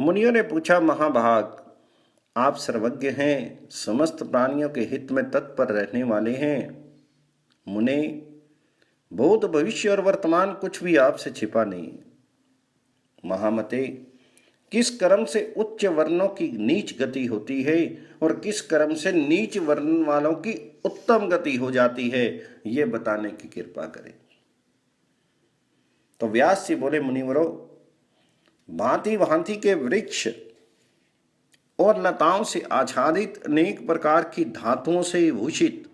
मुनियों ने पूछा, महाभाग, आप सर्वज्ञ हैं, समस्त प्राणियों के हित में तत्पर रहने वाले हैं। मुने, भूत भविष्य और वर्तमान कुछ भी आपसे छिपा नहीं। महामते, किस कर्म से उच्च वर्णों की नीच गति होती है और किस कर्म से नीच वर्ण वालों की उत्तम गति हो जाती है, ये बताने की कृपा करें। तो व्यास जी बोले, मुनिवरों, भांति भांति के वृक्ष और लताओं से आच्छादित अनेक प्रकार की धातुओं से भूषित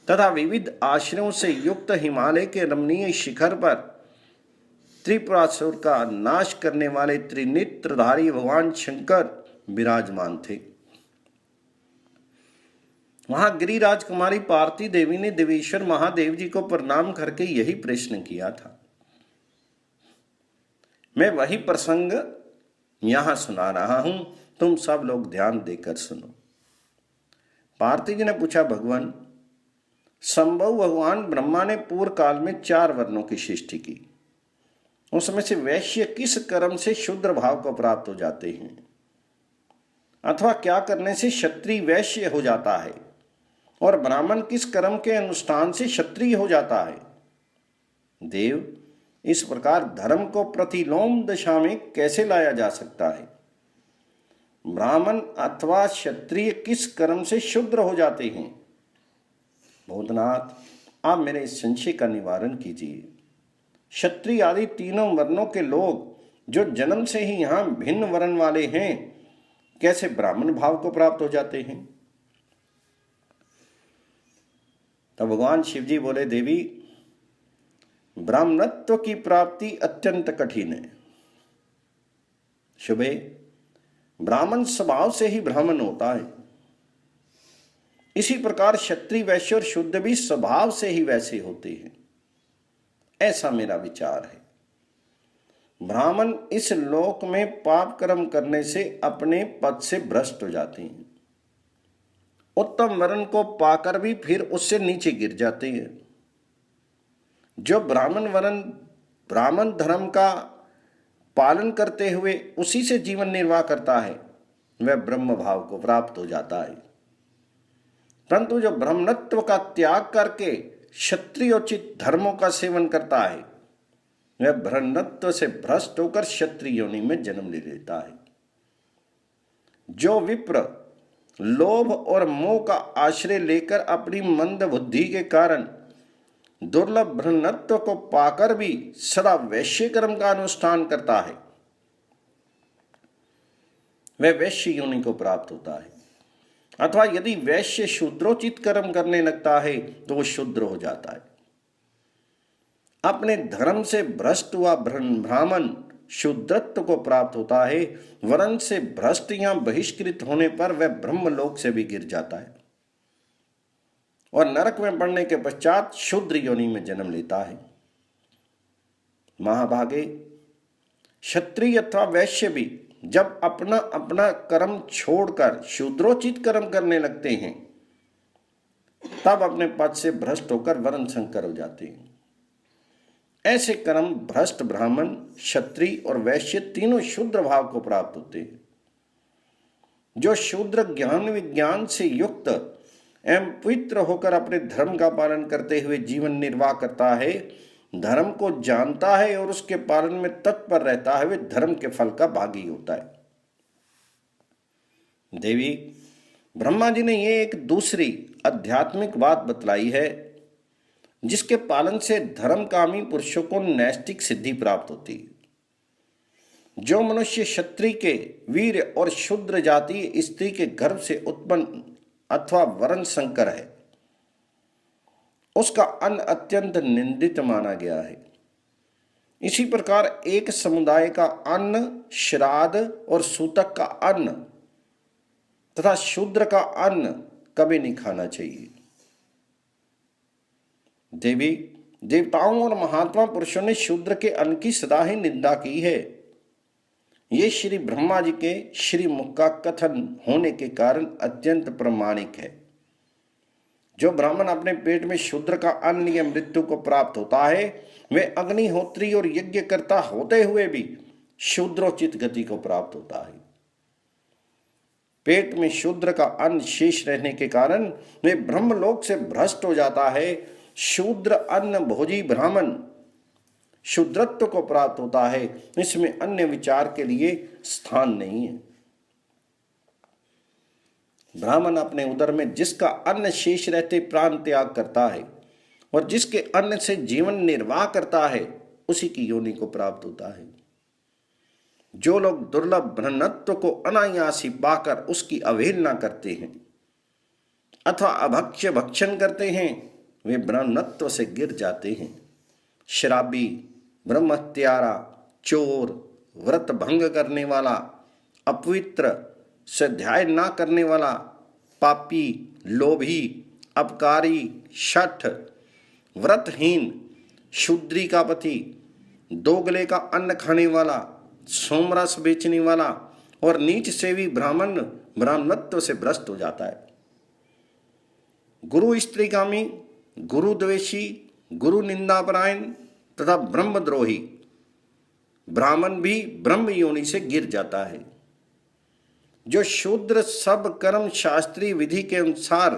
तथा विविध आश्रयों से युक्त हिमालय के रमणीय शिखर पर त्रिपुरासुर का नाश करने वाले त्रिनेत्रधारी भगवान शंकर विराजमान थे। वहां गिरिराज कुमारी पार्वती देवी ने देवेश्वर महादेव जी को प्रणाम करके यही प्रश्न किया था। मैं वही प्रसंग यहां सुना रहा हूं, तुम सब लोग ध्यान देकर सुनो। पार्वती जी ने पूछा, भगवान, संभव भगवान ब्रह्मा ने पूर्व काल में 4 वर्णों की सृष्टि की, उसमें से वैश्य किस कर्म से शूद्र भाव को प्राप्त हो जाते हैं, अथवा क्या करने से क्षत्रिय वैश्य हो जाता है, और ब्राह्मण किस कर्म के अनुष्ठान से क्षत्रिय हो जाता है। देव, इस प्रकार धर्म को प्रतिलोम दशा में कैसे लाया जा सकता है? ब्राह्मण अथवा क्षत्रिय किस कर्म से शूद्र हो जाते हैं? भूतनाथ, आप मेरे इस संशय का निवारण कीजिए। क्षत्रिय आदि तीनों वर्णों के लोग जो जन्म से ही यहां भिन्न वर्ण वाले हैं, कैसे ब्राह्मण भाव को प्राप्त हो जाते हैं? तो भगवान शिव जी बोले, देवी, ब्राह्मणत्व की प्राप्ति अत्यंत कठिन है। शुभे, ब्राह्मण स्वभाव से ही ब्राह्मण होता है, इसी प्रकार क्षत्रिय वैश्य और शुद्ध भी स्वभाव से ही वैसे होते हैं, ऐसा मेरा विचार है। ब्राह्मण इस लोक में पाप कर्म करने से अपने पद से भ्रष्ट हो जाते हैं, उत्तम वर्ण को पाकर भी फिर उससे नीचे गिर जाते हैं। जो ब्राह्मण धर्म का पालन करते हुए उसी से जीवन निर्वाह करता है, वह ब्रह्म भाव को प्राप्त हो जाता है। परंतु जो ब्राह्मणत्व का त्याग करके क्षत्रियोचित धर्मों का सेवन करता है, वह ब्राह्मणत्व से भ्रष्ट होकर क्षत्रिय योनि में जन्म ले लेता है। जो विप्र लोभ और मोह का आश्रय लेकर अपनी मंद बुद्धि के कारण दुर्लभ ब्रह्मत्व को पाकर भी सदा वैश्य कर्म का अनुष्ठान करता है, वह वैश्य योनि को प्राप्त होता है। अथवा यदि वैश्य शूद्रोचित कर्म करने लगता है तो वह शूद्र हो जाता है। अपने धर्म से भ्रष्ट हुआ ब्राह्मण शूद्रत्व को प्राप्त होता है, वर्ण से भ्रष्ट या बहिष्कृत होने पर वह ब्रह्मलोक से भी गिर जाता है और नरक में पड़ने के पश्चात शूद्र योनि में जन्म लेता है। महाभागे, क्षत्रिय अथवा वैश्य भी जब अपना अपना कर्म छोड़कर शूद्रोचित कर्म करने लगते हैं, तब अपने पद से भ्रष्ट होकर वर्ण संकर हो जाते हैं। ऐसे कर्म भ्रष्ट ब्राह्मण, क्षत्रिय और वैश्य तीनों शूद्र भाव को प्राप्त होते हैं। जो शूद्र ज्ञान विज्ञान से युक्त एवं पवित्र होकर अपने धर्म का पालन करते हुए जीवन निर्वाह करता है, धर्म को जानता है और उसके पालन में तत्पर रहता है, वे धर्म के फल का भागी होता है। देवी, ब्रह्मा जी ने ये एक दूसरी आध्यात्मिक बात बतलाई है, जिसके पालन से धर्मकामी पुरुषों को नैष्टिक सिद्धि प्राप्त होती है। जो मनुष्य क्षत्रिय के वीर और शूद्र जातीय स्त्री के गर्भ से उत्पन्न अथवा वर्ण संकर है, उसका अन्न अत्यंत निंदित माना गया है। इसी प्रकार एक समुदाय का अन्न, श्राद्ध और सूतक का अन्न तथा शूद्र का अन्न कभी नहीं खाना चाहिए। देवी, देवताओं और महात्मा पुरुषों ने शूद्र के अन्न की सदा ही निंदा की है। ये श्री ब्रह्मा जी के श्री मुख का कथन होने के कारण अत्यंत प्रामाणिक है। जो ब्राह्मण अपने पेट में शूद्र का अन्न या मृत्यु को प्राप्त होता है, वे अग्निहोत्री और यज्ञकर्ता होते हुए भी शूद्रोचित गति को प्राप्त होता है। पेट में शूद्र का अन्न शेष रहने के कारण वे ब्रह्मलोक से भ्रष्ट हो जाता है। शूद्र अन्न भोजी ब्राह्मण शूद्रत्व को प्राप्त होता है, इसमें अन्य विचार के लिए स्थान नहीं है। ब्राह्मण अपने उदर में जिसका अन्न शेष रहते प्राण त्याग करता है और जिसके अन्न से जीवन निर्वाह करता है, उसी की योनि को प्राप्त होता है। जो लोग दुर्लभ ब्रह्मत्व को अनायासी पाकर उसकी अवहेलना करते हैं अथवा अभक्ष्य भक्षण करते हैं, वे ब्रह्मत्व से गिर जाते हैं। शराबी, ब्रह्मत्यारा, चोर, व्रत भंग करने वाला, अपवित्र, स्वाध्याय ना करने वाला, पापी, लोभी, अपकारी, शठ, व्रतहीन, शूद्री का पति, दोगले का अन्न खाने वाला, सोमरस बेचने वाला और नीच सेवी ब्राह्मण ब्राह्मणत्व से भ्रष्ट हो जाता है। गुरु स्त्रीगामी, गुरु द्वेषी, गुरु निंदापरायण तथा ब्रह्मद्रोही ब्राह्मण भी ब्रह्म योनि से गिर जाता है। जो शूद्र सब कर्म शास्त्रीय विधि के अनुसार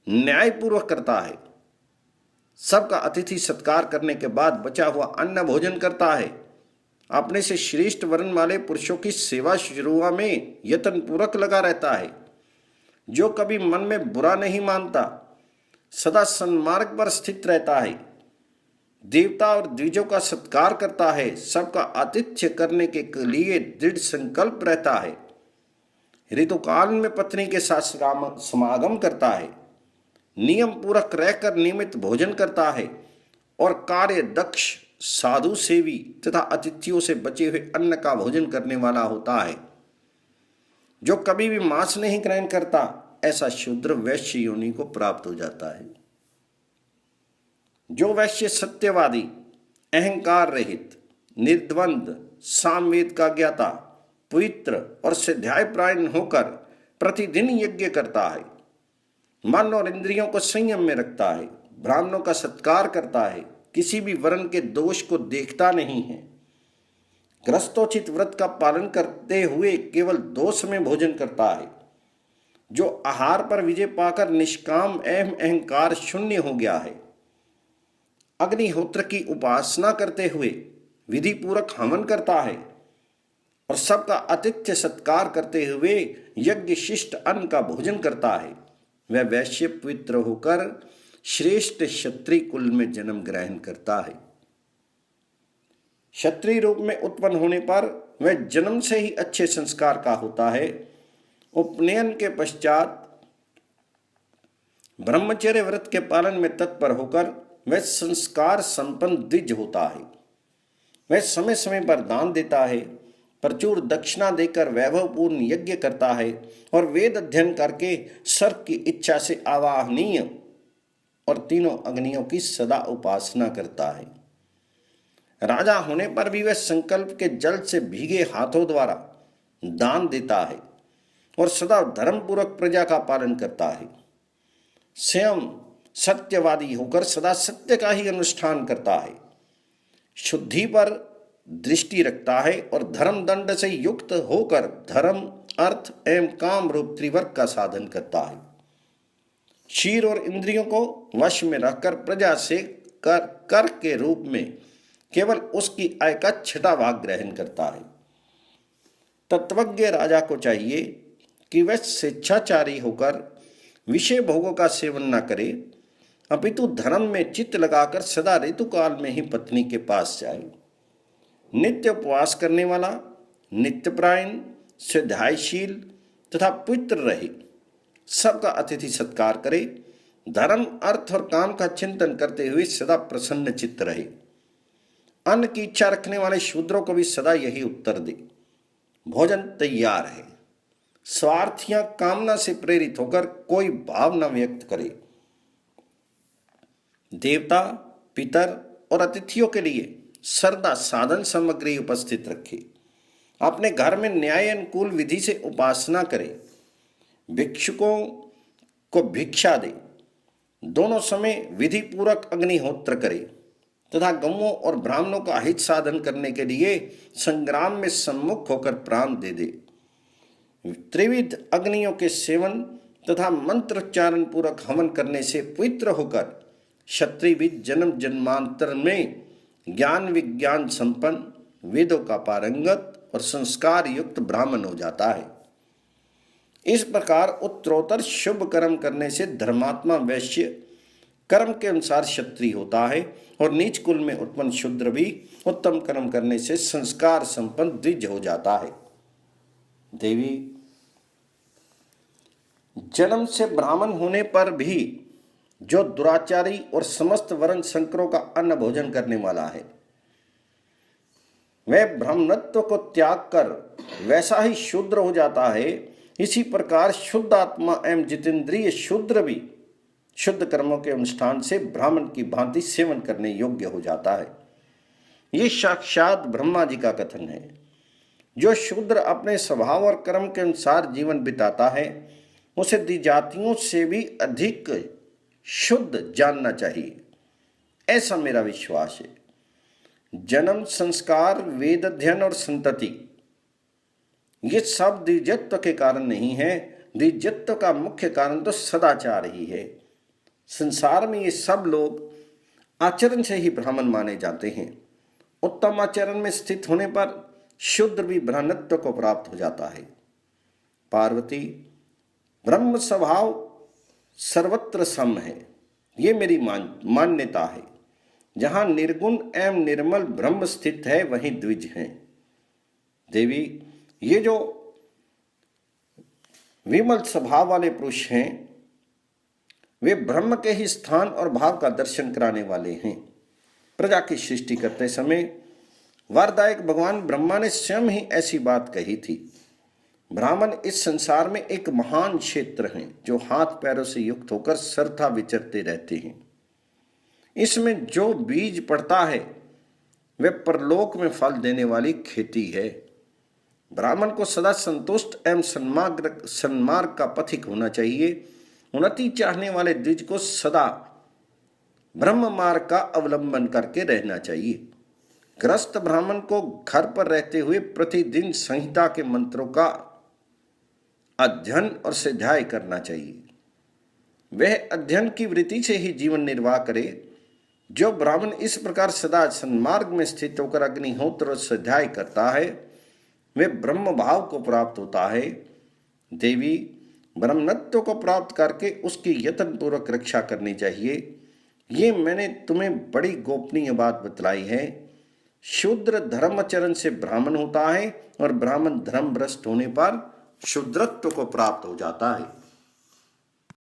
न्यायपूर्वक करता है, सबका अतिथि सत्कार करने के बाद बचा हुआ अन्न भोजन करता है, अपने से श्रेष्ठ वर्ण वाले पुरुषों की सेवा शुरुआ में यत्न पूर्वक लगा रहता है, जो कभी मन में बुरा नहीं मानता, सदा सन्मार्ग पर स्थित रहता है, देवता और द्विजों का सत्कार करता है, सबका आतिथ्य करने के लिए दृढ़ संकल्प रहता है, ऋतुकाल में पत्नी के साथ समागम करता है, नियम पूर्वक रहकर नियमित भोजन करता है और कार्य दक्ष, साधु सेवी तथा अतिथियों से बचे हुए अन्न का भोजन करने वाला होता है। जो कभी भी मांस नहीं ग्रहण करता, ऐसा शूद्र वैश्य योनि को प्राप्त हो जाता है। जो वैश्य सत्यवादी, अहंकार रहित, निर्द्वंद, सामवेद का ज्ञाता, पवित्र और स्वाध्यायपरायण होकर प्रतिदिन यज्ञ करता है, मन और इंद्रियों को संयम में रखता है, ब्राह्मणों का सत्कार करता है, किसी भी वर्ण के दोष को देखता नहीं है, ग्रस्तोचित व्रत का पालन करते हुए केवल 2 समय भोजन करता है, जो आहार पर विजय पाकर निष्काम एवं अहंकार शून्य हो गया है, अग्निहोत्र की उपासना करते हुए विधि पूर्वक हवन करता है और सबका आतिथ्य सत्कार करते हुए यज्ञ शिष्ट अन्न का भोजन करता है, वह वैश्य पवित्र होकर श्रेष्ठ क्षत्रिय कुल में जन्म ग्रहण करता है। क्षत्रिय रूप में उत्पन्न होने पर वह जन्म से ही अच्छे संस्कार का होता है। उपनयन के पश्चात ब्रह्मचर्य व्रत के पालन में तत्पर होकर वह संस्कार संपन्न द्विज होता है। वह समय समय पर दान देता है, प्रचुर दक्षिणा देकर वैभवपूर्ण यज्ञ करता है और वेद अध्ययन करके सर्प की इच्छा से आवाहनीय और तीनों अग्नियों की सदा उपासना करता है। राजा होने पर भी वह संकल्प के जल से भीगे हाथों द्वारा दान देता है और सदा धर्मपूर्वक प्रजा का पालन करता है। स्वयं सत्यवादी होकर सदा सत्य का ही अनुष्ठान करता है, शुद्धि पर दृष्टि रखता है और धर्म दंड से युक्त होकर धर्म, अर्थ एवं काम रूप त्रिवर्ग का साधन करता है। शीर और इंद्रियों को वश में रखकर प्रजा से कर के रूप में केवल उसकी आय का 6वां भाग ग्रहण करता है। तत्वज्ञ राजा को चाहिए कि वह स्वेच्छाचारी होकर विषय भोगों का सेवन न करे, अपितु धर्म में चित्त लगाकर सदा ऋतुकाल में ही पत्नी के पास जाए। नित्य उपवास करने वाला, नित्यपरायण, स्वाध्यायशील तथा पवित्र रहे, सबका अतिथि सत्कार करे, धर्म, अर्थ और काम का चिंतन करते हुए सदा प्रसन्न चित्त रहे। अन्न की इच्छा रखने वाले शूद्रों को भी सदा यही उत्तर दे, भोजन तैयार है। स्वार्थियां कामना से प्रेरित होकर कोई भाव न व्यक्त करे। देवता, पितर और अतिथियों के लिए श्रद्धा साधन सामग्री उपस्थित रखे। अपने घर में न्याय अनुकूल विधि से उपासना करे। भिक्षुकों को भिक्षा दे। दोनों समय विधि पूर्वक अग्निहोत्र करे। तथा गौओं और ब्राह्मणों का हित साधन करने के लिए संग्राम में सम्मुख होकर प्राण दे दे। त्रिविध अग्नियों के सेवन तथा मंत्रोच्चारण पूर्वक हवन करने से पवित्र होकर क्षत्रिय भी जन्म जन्मांतर में ज्ञान विज्ञान संपन्न, वेदों का पारंगत और संस्कार युक्त ब्राह्मण हो जाता है। इस प्रकार उत्तरोत्तर शुभ कर्म करने से धर्मात्मा वैश्य कर्म के अनुसार क्षत्रिय होता है और नीच कुल में उत्पन्न शूद्र भी उत्तम कर्म करने से संस्कार संपन्न द्विज हो जाता है। देवी, जन्म से ब्राह्मण होने पर भी जो दुराचारी और समस्त वर्ण संकरों का अन्न भोजन करने वाला है, वह ब्राह्मणत्व को त्याग कर वैसा ही शूद्र हो जाता है। इसी प्रकार शुद्ध आत्मा एवं जितेंद्रिय शूद्र भी शुद्ध कर्मों के अनुष्ठान से ब्राह्मण की भांति सेवन करने योग्य हो जाता है। ये साक्षात ब्रह्मा जी का कथन है। जो शूद्र अपने स्वभाव और कर्म के अनुसार जीवन बिताता है, उसे द्विजातियों से भी अधिक शुद्ध जानना चाहिए, ऐसा मेरा विश्वास है। जन्म, संस्कार, वेद अध्ययन और संतति, ये सब द्विजत्व के कारण नहीं है। द्विजत्व का मुख्य कारण तो सदाचार ही है। संसार में ये सब लोग आचरण से ही ब्राह्मण माने जाते हैं। उत्तम आचरण में स्थित होने पर शूद्र भी ब्राह्मणत्व को प्राप्त हो जाता है। पार्वती, ब्रह्म स्वभाव सर्वत्र सम है, ये मेरी मान्यता है। जहां निर्गुण एवं निर्मल ब्रह्म स्थित है, वहीं द्विज हैं। देवी, ये जो विमल स्वभाव वाले पुरुष हैं, वे ब्रह्म के ही स्थान और भाव का दर्शन कराने वाले हैं। प्रजा की सृष्टि करते समय वरदायक भगवान ब्रह्मा ने स्वयं ही ऐसी बात कही थी। ब्राह्मण इस संसार में एक महान क्षेत्र हैं, जो हाथ पैरों से युक्त होकर सर्वथा विचरते रहते हैं। इसमें जो बीज पड़ता है, वह परलोक में फल देने वाली खेती है। ब्राह्मण को सदा संतुष्ट एवं सन्मार्ग का पथिक होना चाहिए। उन्नति चाहने वाले द्विज को सदा ब्रह्म मार्ग का अवलंबन करके रहना चाहिए। ग्रस्त ब्राह्मण को घर पर रहते हुए प्रतिदिन संहिता के मंत्रों का अध्ययन और स्वाध्याय करना चाहिए। वह अध्ययन की वृत्ति से ही जीवन निर्वाह करे। जो ब्राह्मण इस प्रकार सदा सन्मार्ग में स्थित होकर अग्निहोत्र और स्वाध्याय करता है, वह ब्रह्म भाव को प्राप्त होता है। देवी, ब्रह्मत्व को प्राप्त करके उसकी यत्न पूर्वक रक्षा करनी चाहिए। ये मैंने तुम्हें बड़ी गोपनीय बात बतलाई है। शूद्र धर्माचरण से ब्राह्मण होता है और ब्राह्मण धर्म भ्रष्ट होने पर शूद्रत्व को प्राप्त हो जाता है।